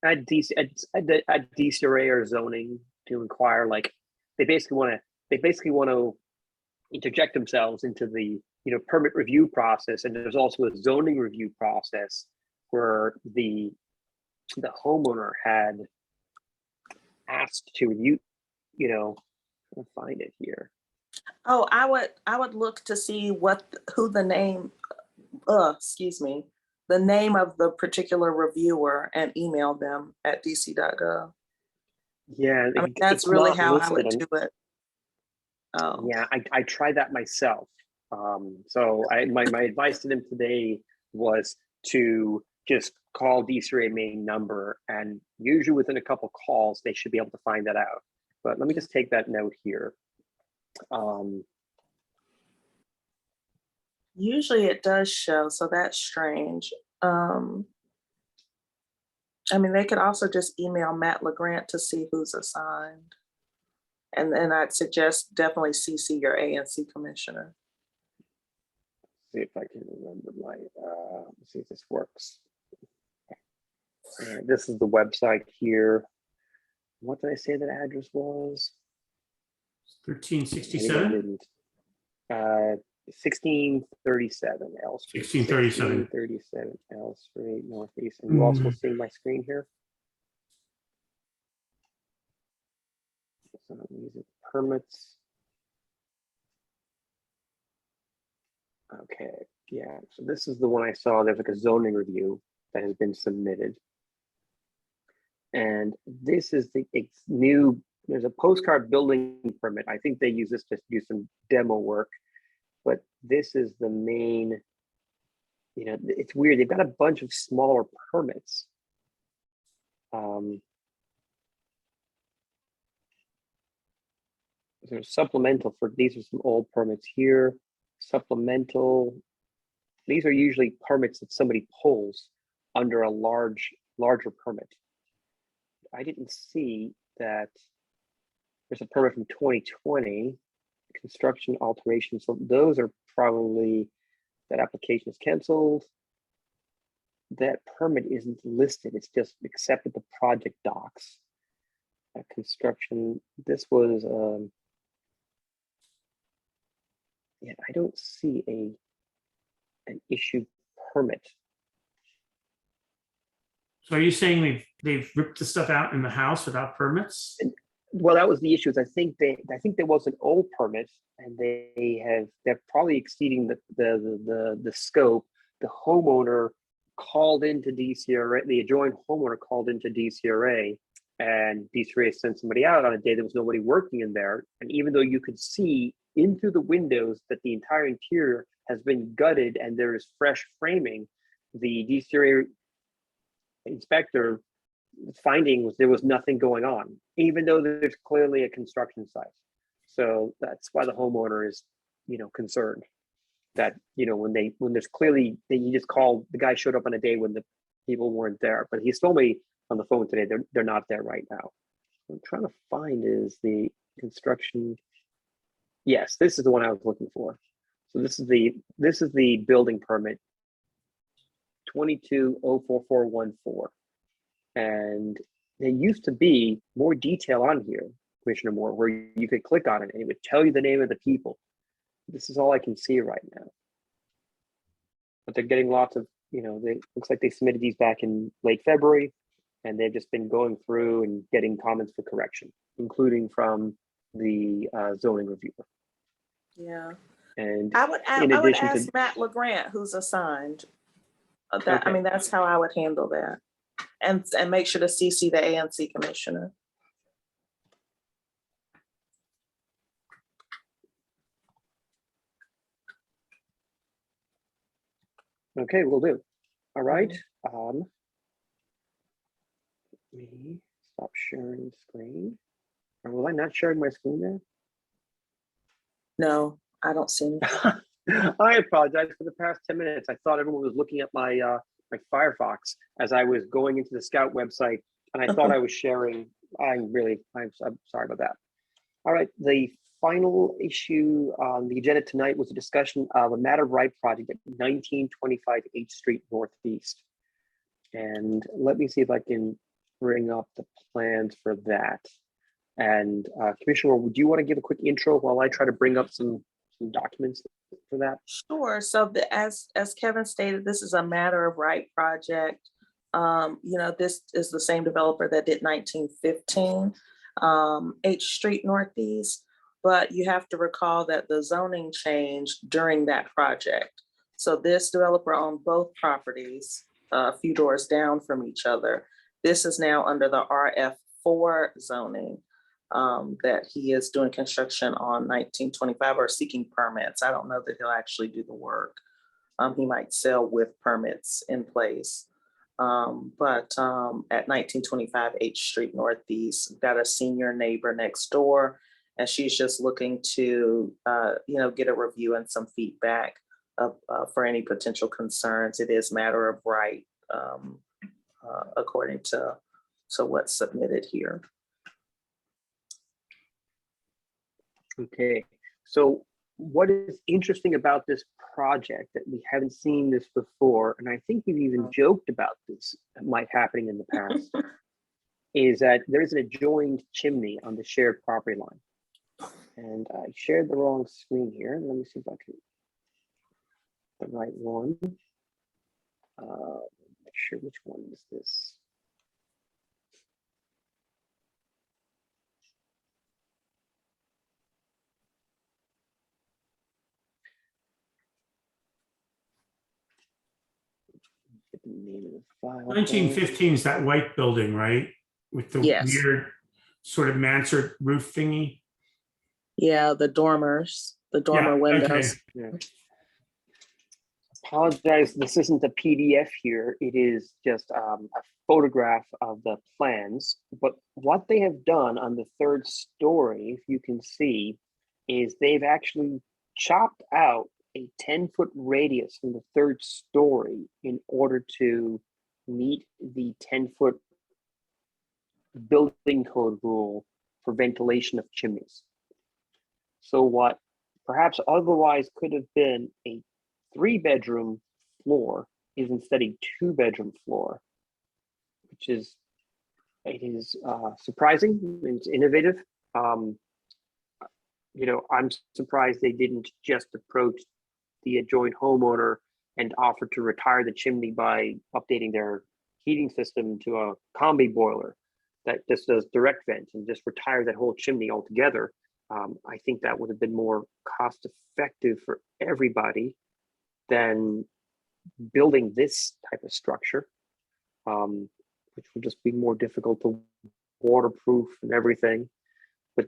Speaker 1: At DCRA or zoning to inquire, like they basically want to interject themselves into the permit review process, and there's also a zoning review process where the homeowner had asked to review. I'll find it here.
Speaker 3: Oh, I would look to see the name of the particular reviewer and email them at dc.gov.
Speaker 1: Yeah,
Speaker 3: I mean, that's really how I would do it. Oh.
Speaker 1: Yeah, I tried that myself. So my advice to them today was to just call DCRA main number, and usually within a couple calls they should be able to find that out. But let me just take that note here.
Speaker 3: Usually it does show, so that's strange. I mean, they could also just email Matt LeGrant to see who's assigned. And then I'd suggest definitely CC your ANC commissioner.
Speaker 1: See if I can remember my, let's see if this works. This is the website here. What did I say that address was?
Speaker 2: 1367.
Speaker 1: Maybe I didn't. 1637 L Street.
Speaker 2: 1637.
Speaker 1: 1637 L Street Northeast. And you also see my screen here. So these are permits. Okay, yeah. So this is the one I saw. There's like a zoning review that has been submitted. And this is the new, there's a postcard building permit. I think they use this to do some demo work, but this is the main, you know, it's weird. They've got a bunch of smaller permits. There's supplemental for, these are some old permits here. Supplemental, these are usually permits that somebody pulls under a larger permit. I didn't see that there's a permit from 2020, construction alteration. So those are probably, that application is canceled. That permit isn't listed. It's just accepted the project docs. Construction, this was, yeah, I don't see an issued permit.
Speaker 2: So are you saying they've ripped the stuff out in the house without permits?
Speaker 1: Well, that was the issue. I think there was an old permit, and they're probably exceeding the scope. The homeowner called into DCRA. The adjoined homeowner called into DCRA, and DCRA sent somebody out on a day there was nobody working in there. And even though you could see in through the windows that the entire interior has been gutted and there is fresh framing, the DCRA inspector finding was there was nothing going on, even though there's clearly a construction site. So that's why the homeowner is, you know, concerned that, you know, when there's clearly, you just called, the guy showed up on a day when the people weren't there, but he's told me on the phone today they're not there right now. What I'm trying to find is the construction. Yes, this is the one I was looking for. So this is the building permit 2204414. And there used to be more detail on here, Commissioner Moore, where you could click on it and it would tell you the name of the people. This is all I can see right now. But they're getting lots of, you know, looks like they submitted these back in late February, and they've just been going through and getting comments for correction, including from the zoning reviewer.
Speaker 3: Yeah.
Speaker 1: And
Speaker 3: I would ask Matt LeGrant, who's assigned. That,
Speaker 1: Okay.
Speaker 3: I mean, that's how I would handle that. And make sure to CC the ANC commissioner.
Speaker 1: Okay, we'll do. All right. Let me stop sharing screen. Or was I not sharing my screen there?
Speaker 3: No, I don't see anything.
Speaker 1: I apologize. For the past 10 minutes, I thought everyone was looking at my my Firefox as I was going into the Scout website, and I thought I was sharing. I'm sorry about that. All right, the final issue on the agenda tonight was a discussion of a matter of right project at 1925 H Street Northeast. And let me see if I can bring up the plans for that. And Commissioner, would you want to give a quick intro while I try to bring up some documents for that?
Speaker 3: Sure. So as Kevin stated, this is a matter of right project. You know, this is the same developer that did 1915 H Street Northeast, but you have to recall that the zoning changed during that project. So this developer owned both properties a few doors down from each other. This is now under the RF4 zoning that he is doing construction on 1925 or seeking permits. I don't know that he'll actually do the work. He might sell with permits in place. But at 1925 H Street Northeast, we've got a senior neighbor next door, and she's just looking to, you know, get a review and some feedback for any potential concerns. It is matter of right, according to what's submitted here.
Speaker 1: Okay, so what is interesting about this project that we haven't seen this before, and I think we've even joked about this might happening in the past, is that there is an adjoined chimney on the shared property line. And I shared the wrong screen here. Let me see if I can the right one. Not sure which one is this. Get the name of the file.
Speaker 2: 1915 is that white building, right? With the
Speaker 3: Yes.
Speaker 2: weird sort of mansard roof thingy.
Speaker 3: Yeah, the dormers, the
Speaker 2: Yeah,
Speaker 3: dormer windows.
Speaker 2: okay.
Speaker 1: Yeah. Apologize, this isn't a PDF here. It is just a photograph of the plans. But what they have done on the third story, if you can see, is they've actually chopped out a 10-foot radius from the third story in order to meet the 10-foot building code rule for ventilation of chimneys. So what perhaps otherwise could have been a 3-bedroom floor is instead a 2-bedroom floor, which is surprising. It's innovative. I'm surprised they didn't just approach the adjoined homeowner and offer to retire the chimney by updating their heating system to a combi boiler that just does direct vent and just retire that whole chimney altogether. I think that would have been more cost effective for everybody than building this type of structure, which will just be more difficult to waterproof and everything. But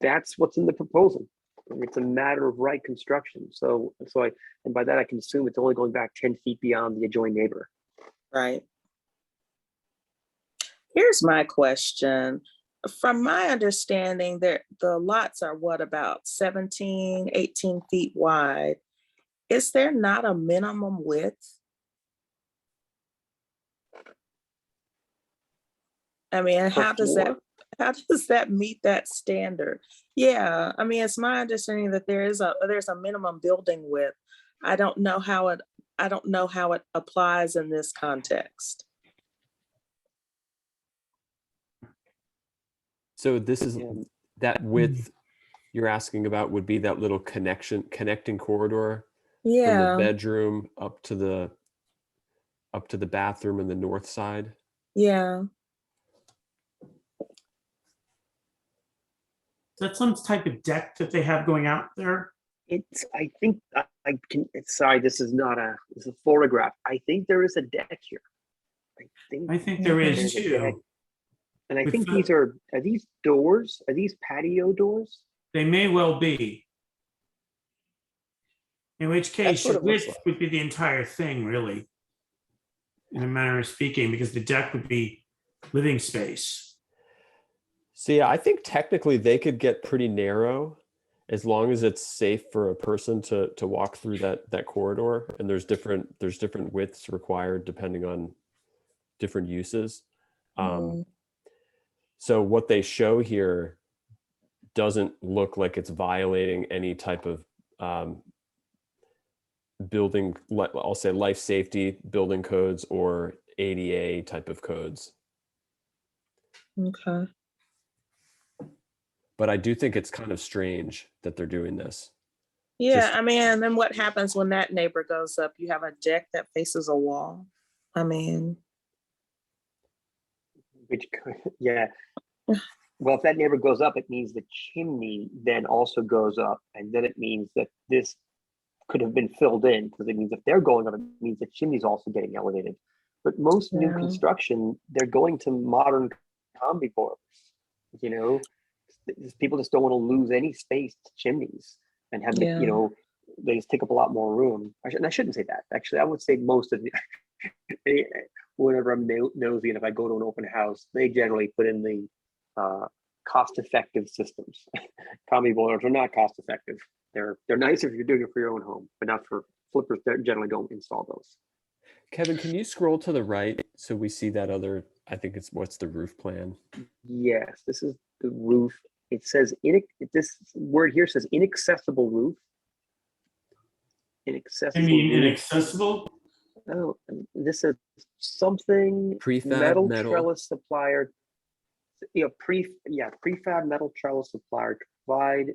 Speaker 1: that's what's in the proposal. It's a matter of right construction. And by that I can assume it's only going back 10 feet beyond the adjoining neighbor.
Speaker 3: Right. Here's my question. From my understanding, the lots are what, about 17, 18 feet wide. Is there not a minimum width? I mean, how does that meet that standard? Yeah, I mean, it's my understanding that there's a minimum building width. I don't know how it applies in this context.
Speaker 4: So this is that width you're asking about would be that little connecting corridor from the
Speaker 3: Yeah,
Speaker 4: bedroom up to the bathroom in the north side.
Speaker 3: yeah.
Speaker 2: Is that some type of deck that they have going out there?
Speaker 1: I think I can, sorry, this is a photograph. I think there is a deck here.
Speaker 2: I think there is
Speaker 1: there's a deck.
Speaker 2: too.
Speaker 1: And I
Speaker 2: With
Speaker 1: think
Speaker 2: the-
Speaker 1: are these doors? Are these patio doors?
Speaker 2: They may well be. In which case,
Speaker 3: what
Speaker 2: your
Speaker 3: it looks
Speaker 2: width
Speaker 3: like.
Speaker 2: would be the entire thing, really, in a manner of speaking, because the deck would be living space.
Speaker 4: So yeah, I think technically they could get pretty narrow as long as it's safe for a person to walk through that corridor. And there's different widths required depending on different uses. So what they show here doesn't look like it's violating any type of building, I'll say life safety building codes or ADA type of codes.
Speaker 3: Okay.
Speaker 4: But I do think it's kind of strange that they're doing this.
Speaker 3: Yeah,
Speaker 4: Just-
Speaker 3: I mean, and then what happens when that neighbor goes up? You have a deck that faces a wall. I mean,
Speaker 1: Yeah. Well, if that neighbor goes up, it means the chimney then also goes up, and then it means that this could have been filled in, because it means if they're going up, it means the chimney's also getting elevated. But most new
Speaker 3: Yeah.
Speaker 1: construction, they're going to modern combi boilers. People just don't want to lose any space to chimneys and have
Speaker 3: Yeah.
Speaker 1: they just take up a lot more room. I shouldn't say that. Actually, I would say most of the whenever I'm nosy and if I go to an open house, they generally put in the cost-effective systems. Combi boilers are not cost-effective. They're nice if you're doing it for your own home, but not for flippers. They generally don't install those.
Speaker 4: Kevin, can you scroll to the right so we see that other, I think it's what's the roof plan?
Speaker 1: Yes, this is the roof it says, this word here says inaccessible roof.
Speaker 2: I
Speaker 1: Inaccessible
Speaker 2: mean,
Speaker 1: roof.
Speaker 2: inaccessible.
Speaker 1: Oh, this is something
Speaker 4: Prefab
Speaker 1: metal
Speaker 4: metal.
Speaker 1: trellis supplier. Prefab metal trellis supplier to provide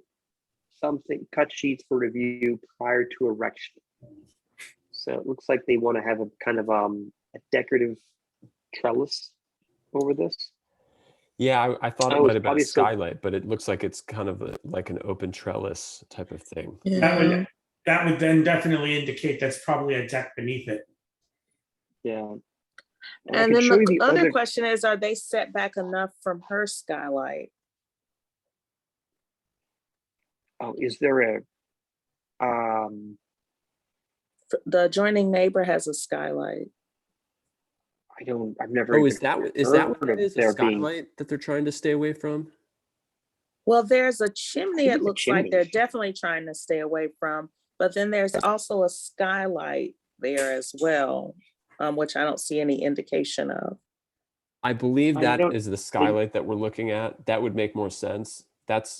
Speaker 1: something, cut sheets for review prior to erection. So it looks like they want to have a kind of a decorative trellis over this.
Speaker 4: Yeah, I thought it
Speaker 1: Oh,
Speaker 4: might
Speaker 1: it's
Speaker 4: have been a
Speaker 1: probably so-
Speaker 4: skylight, but it looks like it's kind of like an open trellis type of thing.
Speaker 2: That would then definitely indicate that's probably a deck beneath it.
Speaker 1: Yeah. I
Speaker 3: And
Speaker 1: can
Speaker 3: then
Speaker 1: show
Speaker 3: the
Speaker 1: you the
Speaker 3: other
Speaker 1: other.
Speaker 3: question is, are they set back enough from her skylight?
Speaker 1: Oh, is there a?
Speaker 3: The adjoining neighbor has a skylight.
Speaker 1: I've never.
Speaker 4: Oh,
Speaker 1: even
Speaker 4: is that what
Speaker 1: heard
Speaker 4: that
Speaker 1: of
Speaker 4: is? A
Speaker 1: there being-
Speaker 4: skylight that they're trying to stay away from?
Speaker 3: Well, there's a chimney,
Speaker 1: think
Speaker 3: it
Speaker 1: it's a
Speaker 3: looks like they're
Speaker 1: chimney.
Speaker 3: definitely trying to stay away from, but then there's also a skylight there as well, which I don't see any indication of.
Speaker 4: I believe
Speaker 1: I
Speaker 4: that
Speaker 1: don't
Speaker 4: is the skylight that we're looking at. That would make more sense. That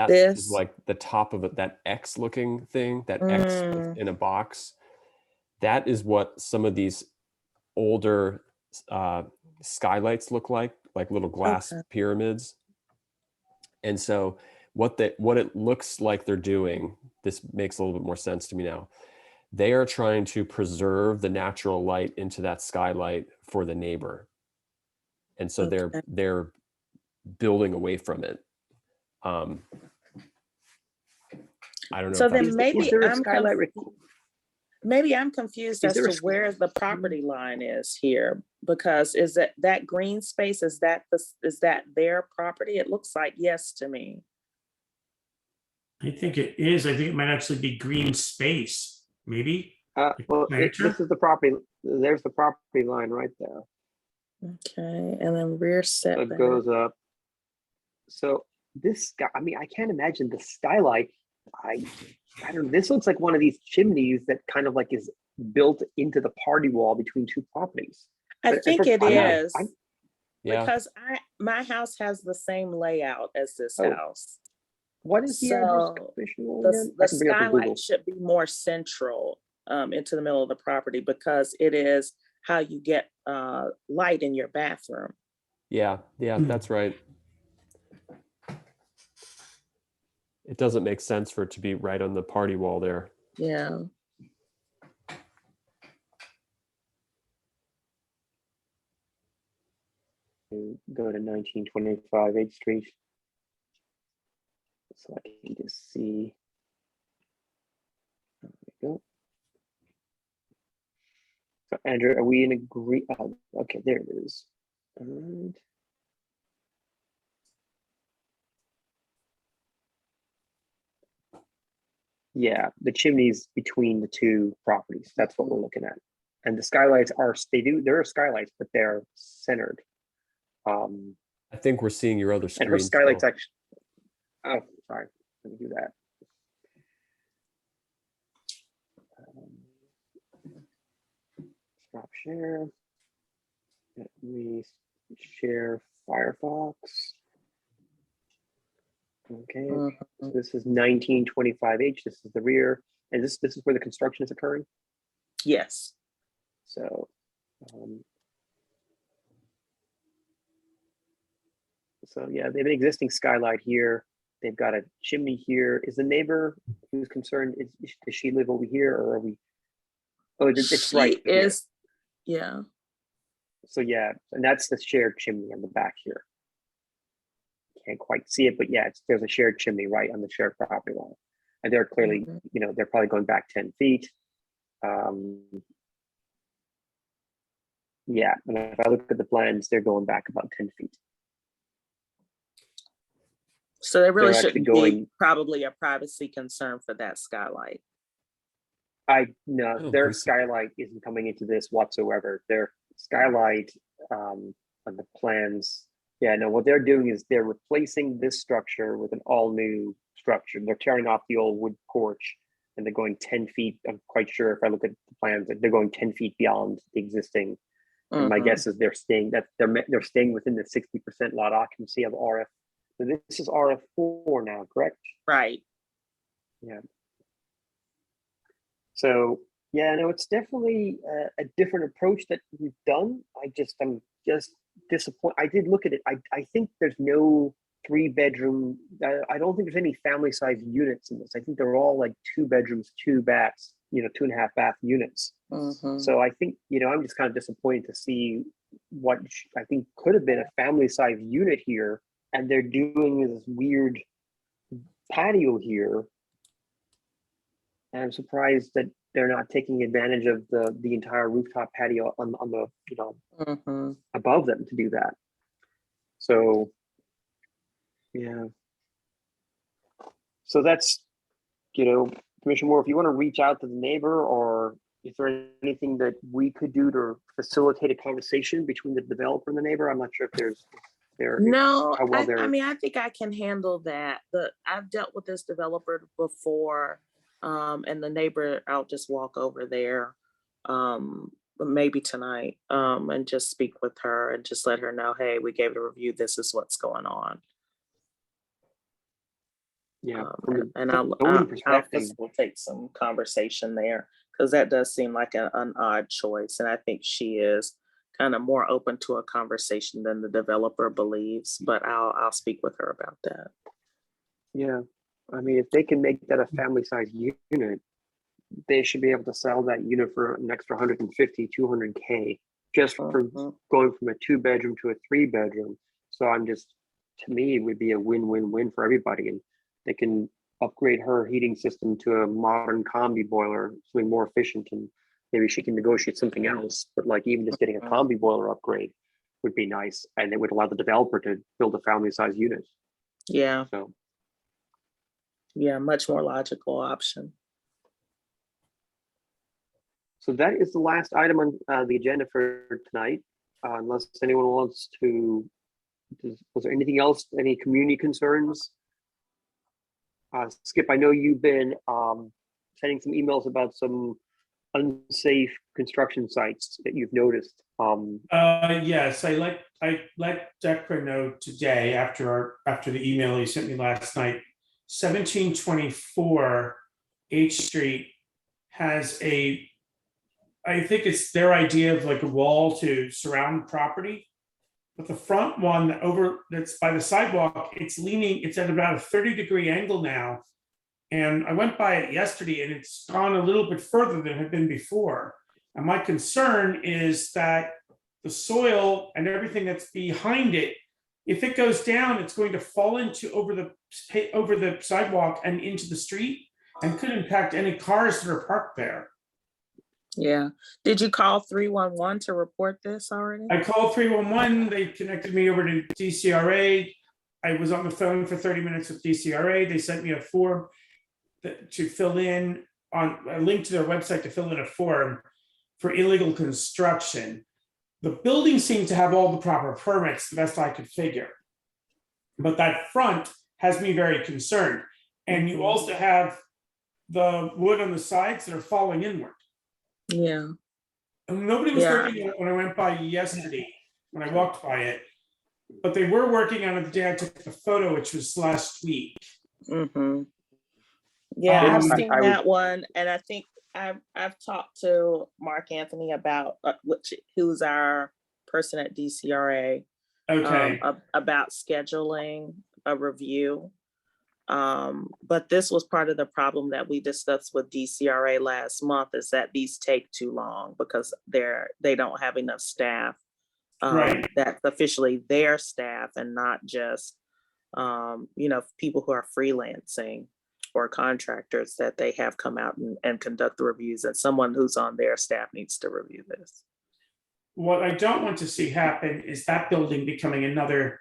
Speaker 3: This?
Speaker 4: is like the top of it, that X looking thing, that X in a box. That is what some of these older skylights look like little glass
Speaker 3: Okay.
Speaker 4: pyramids. And so what it looks like they're doing, this makes a little bit more sense to me now. They are trying to preserve the natural light into that skylight for the neighbor. And so
Speaker 3: Okay.
Speaker 4: they're building away from it. I don't know.
Speaker 3: So
Speaker 4: if
Speaker 3: then
Speaker 4: that's-
Speaker 3: maybe
Speaker 1: Is there a
Speaker 3: I'm
Speaker 1: skylight?
Speaker 3: maybe I'm confused
Speaker 1: Is
Speaker 3: as
Speaker 1: there
Speaker 3: to
Speaker 1: a
Speaker 3: where the property line is here, because is that green space, is that their property? It looks like yes to me.
Speaker 2: I think it is. I think it might actually be green space, maybe.
Speaker 1: Well,
Speaker 2: Planter?
Speaker 1: this is the property. There's the property line right there.
Speaker 3: Okay, and then rear
Speaker 1: So it
Speaker 3: setback.
Speaker 1: goes up. So this guy, I mean, I can't imagine the skylight. I don't know. This looks like one of these chimneys that kind of like is built into the party wall between two properties.
Speaker 3: I
Speaker 1: But
Speaker 3: think it
Speaker 1: I'm not-
Speaker 3: is,
Speaker 4: yeah.
Speaker 3: because my house has the same layout as this
Speaker 1: Oh,
Speaker 3: house.
Speaker 1: What is the address,
Speaker 3: So,
Speaker 1: Commissioner?
Speaker 3: The
Speaker 1: again? I can bring up the Google.
Speaker 3: skylight should be more central into the middle of the property, because it is how you get light in your bathroom.
Speaker 4: Yeah, that's right. It doesn't make sense for it to be right on the party wall there.
Speaker 3: Yeah.
Speaker 1: Go to 1925 8th Street. So I can just see. There we go. So Andrew, are we in agree? Okay, there it is. And yeah, the chimneys between the two properties. That's what we're looking at. And the skylights are, there are skylights, but they're centered.
Speaker 4: I think we're seeing your other screen.
Speaker 1: And her skylights
Speaker 4: still.
Speaker 1: actually, oh, sorry, let me do that. Stop share. Let me share Firefox. Okay, so this is 1925H. This is the rear, and this is where the construction is occurring.
Speaker 3: Yes.
Speaker 1: So, yeah, they have an existing skylight here. They've got a chimney here. Is the neighbor who's concerned? Does she live over here, or are we? Oh, it's
Speaker 3: She
Speaker 1: right here.
Speaker 3: is, yeah.
Speaker 1: So yeah, and that's the shared chimney on the back here. Can't quite see it, but yeah, there's a shared chimney right on the shared property line. And they're clearly, they're probably going back 10 feet. Yeah, and if I look at the plans, they're going back about 10 feet.
Speaker 3: So there really
Speaker 1: They're actually
Speaker 3: shouldn't be
Speaker 1: going-
Speaker 3: probably a privacy concern for that skylight.
Speaker 1: No,
Speaker 4: don't
Speaker 1: their
Speaker 4: think so.
Speaker 1: skylight isn't coming into this whatsoever. Their skylight on the plans. Yeah, no, what they're doing is they're replacing this structure with an all new structure. They're tearing off the old wood porch and they're going 10 feet. I'm quite sure if I look at the plans, that they're going 10 feet beyond the existing. And my guess is they're staying within the 60% lot occupancy of RF, So this is RF4 now, correct?
Speaker 3: Right.
Speaker 1: So yeah, no, it's definitely a different approach that we've done. I'm just disappointed. I did look at it. I think there's no 3-bedroom. I don't think there's any family size units in this. I think they're all like 2 bedrooms, 2 baths, 2.5 bath units.
Speaker 3: Mhm.
Speaker 1: So I think, I'm just kind of disappointed to see what I think could have been a family size unit here, and they're doing this weird patio here. And I'm surprised that they're not taking advantage of the entire rooftop patio on the
Speaker 3: Mhm.
Speaker 1: above them to do that. So yeah. So that's Commissioner Moore, if you want to reach out to the neighbor, or is there anything that we could do to facilitate a conversation between the developer and the neighbor? I'm not sure if
Speaker 3: No,
Speaker 1: how well
Speaker 3: I
Speaker 1: they're.
Speaker 3: mean, I think I can handle that. I've dealt with this developer before, and the neighbor, I'll just walk over there, maybe tonight, and just speak with her and just let her know, hey, we gave it a review. This is what's going on.
Speaker 1: Yeah, from the
Speaker 3: And
Speaker 1: zoning
Speaker 3: I'll
Speaker 1: perspective,
Speaker 3: facilitate some conversation there, because that does seem like an odd choice. And I think she is kind of more open to a conversation than the developer believes, but I'll speak with her about that.
Speaker 1: yeah. I mean, if they can make that a family size unit, they should be able to sell that unit for an extra 150, 200K just for
Speaker 3: Mhm.
Speaker 1: going from a 2-bedroom to a 3-bedroom. So to me, it would be a win-win-win for everybody. And they can upgrade her heating system to a modern combi boiler, something more efficient, and maybe she can negotiate something else. But like even just getting a combi boiler upgrade would be nice, and it would allow the developer to build a family size unit.
Speaker 3: Yeah,
Speaker 1: So
Speaker 3: yeah, much more logical option.
Speaker 1: So that is the last item on the agenda for tonight. Unless anyone wants to, was there anything else? Any community concerns? Skip, I know you've been sending some emails about some unsafe construction sites that you've noticed.
Speaker 2: Yes, I let Decra know today after the email he sent me last night. 1724 H Street has I think it's their idea of like a wall to surround the property. But the front one that's by the sidewalk, it's at about a 30-degree angle now. And I went by it yesterday and it's gone a little bit further than it had been before. And my concern is that the soil and everything that's behind it, if it goes down, it's going to fall over the sidewalk and into the street, and could impact any cars that are parked there.
Speaker 3: Yeah. Did you call 311 to report this already?
Speaker 2: I called 311, they connected me over to DCRA. I was on the phone for 30 minutes with DCRA. They sent me a form to fill in, on a link to their website to fill in a form for illegal construction. The building seemed to have all the proper permits, the best I could figure. But that front has me very concerned. And you also have the wood on the sides that are falling inward.
Speaker 3: Yeah.
Speaker 2: And nobody was
Speaker 3: Yeah.
Speaker 2: working on it when I went by yesterday, when I walked by it. But they were working on it the day I took the photo, which was last week.
Speaker 3: Mm-hmm. Yeah, I've seen
Speaker 1: I
Speaker 3: that one, and I think I've talked to Mark Anthony about who's our person at DCRA,
Speaker 2: Okay.
Speaker 3: about scheduling a review. But this was part of the problem that we discussed with DCRA last month, is that these take too long because they don't have enough staff.
Speaker 2: Right.
Speaker 3: That's officially their staff and not just people who are freelancing or contractors that they have come out and conduct the reviews, and someone who's on their staff needs to review this.
Speaker 2: What I don't want to see happen is that building becoming another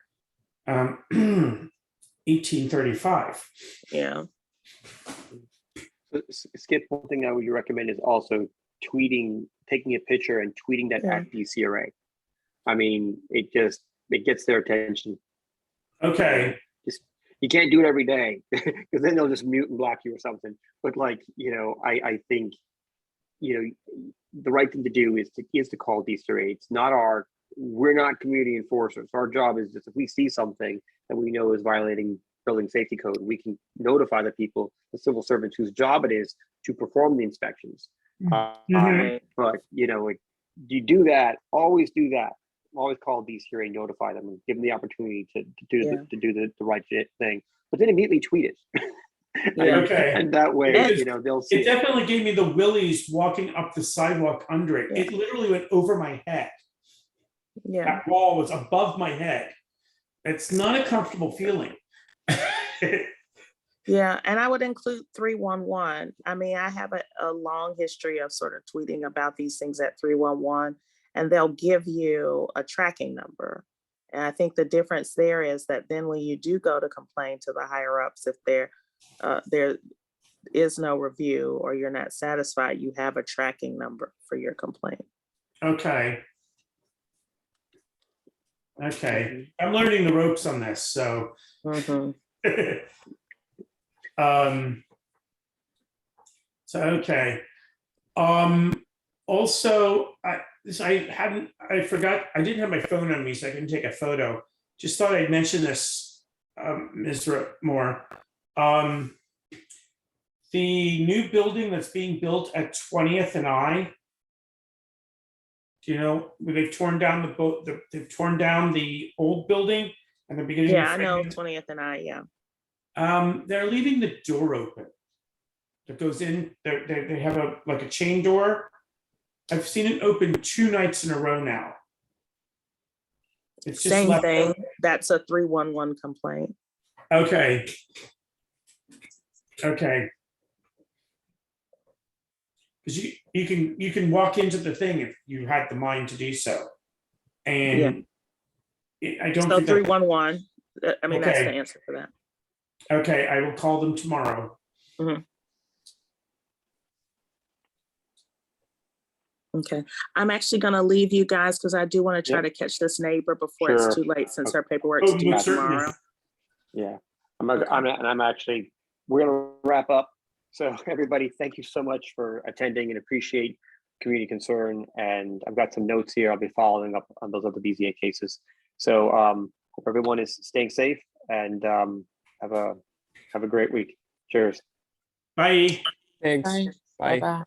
Speaker 2: 1835.
Speaker 3: Yeah.
Speaker 1: Skip, one thing I would recommend is also taking a picture and tweeting that at DCRA. I mean, it gets their attention.
Speaker 2: Okay.
Speaker 1: You can't do it every day because then they'll just mute and block you or something. But I think, the right thing to do is to call DCRA. It's not our we're not community enforcers. Our job is just if we see something that we know is violating building safety code, we can notify the people, the civil servants whose job it is to perform the inspections. But you know, you do that, always do that. Always call DCRA, notify them, and give them the opportunity to do the right thing. But then immediately tweet it.
Speaker 3: Yeah.
Speaker 2: Okay.
Speaker 1: And that way,
Speaker 2: Because
Speaker 1: you know, they'll see
Speaker 2: It definitely gave me the willies walking up the sidewalk under it.
Speaker 3: Yeah.
Speaker 2: It literally went over my head.
Speaker 3: Yeah.
Speaker 2: That wall was above my head. It's not a comfortable feeling.
Speaker 3: Yeah, and I would include 311. I mean, I have a long history of sort of tweeting about these things at 311, and they'll give you a tracking number. And I think the difference there is that then when you do go to complain to the higher ups, if there is no review or you're not satisfied, you have a tracking number for your complaint.
Speaker 2: Okay. Okay, I'm learning the ropes on this, so.
Speaker 3: Mhm.
Speaker 2: So, okay. Also, I forgot, I didn't have my phone on me, so I couldn't take a photo. Just thought I'd mention this, Ms. Moore. The new building that's being built at 20th and I, do you know, where they've torn down they've torn down the old building and they're beginning.
Speaker 3: Yeah, I know 20th and I, yeah.
Speaker 2: They're leaving the door open. That goes in, they have like a chain door. I've seen it open 2 nights in a row now. It's just
Speaker 3: Same
Speaker 2: left
Speaker 3: thing.
Speaker 2: open.
Speaker 3: That's a 311 complaint.
Speaker 2: Okay. Okay. Because you can walk into the thing if you had the mind to do so. And I don't
Speaker 3: So
Speaker 2: think
Speaker 3: 311, I mean, that's
Speaker 2: Okay.
Speaker 3: the answer for that.
Speaker 2: Okay, I will call them tomorrow.
Speaker 3: Okay, I'm actually gonna leave you guys because I do want to try
Speaker 1: Yep.
Speaker 3: to catch this neighbor before
Speaker 1: Sure.
Speaker 3: it's too late since her paperwork's
Speaker 2: Oh,
Speaker 3: due
Speaker 2: most certainly.
Speaker 3: tomorrow.
Speaker 1: Yeah,
Speaker 3: Okay.
Speaker 1: I'm actually, we're gonna wrap up. So everybody, thank you so much for attending and appreciate community concern. And I've got some notes here. I'll be following up on those other BZA cases. So hope everyone is staying safe and have a great week. Cheers.
Speaker 2: Bye.
Speaker 4: Thanks.
Speaker 3: Bye.
Speaker 4: Bye.
Speaker 3: Bye-bye.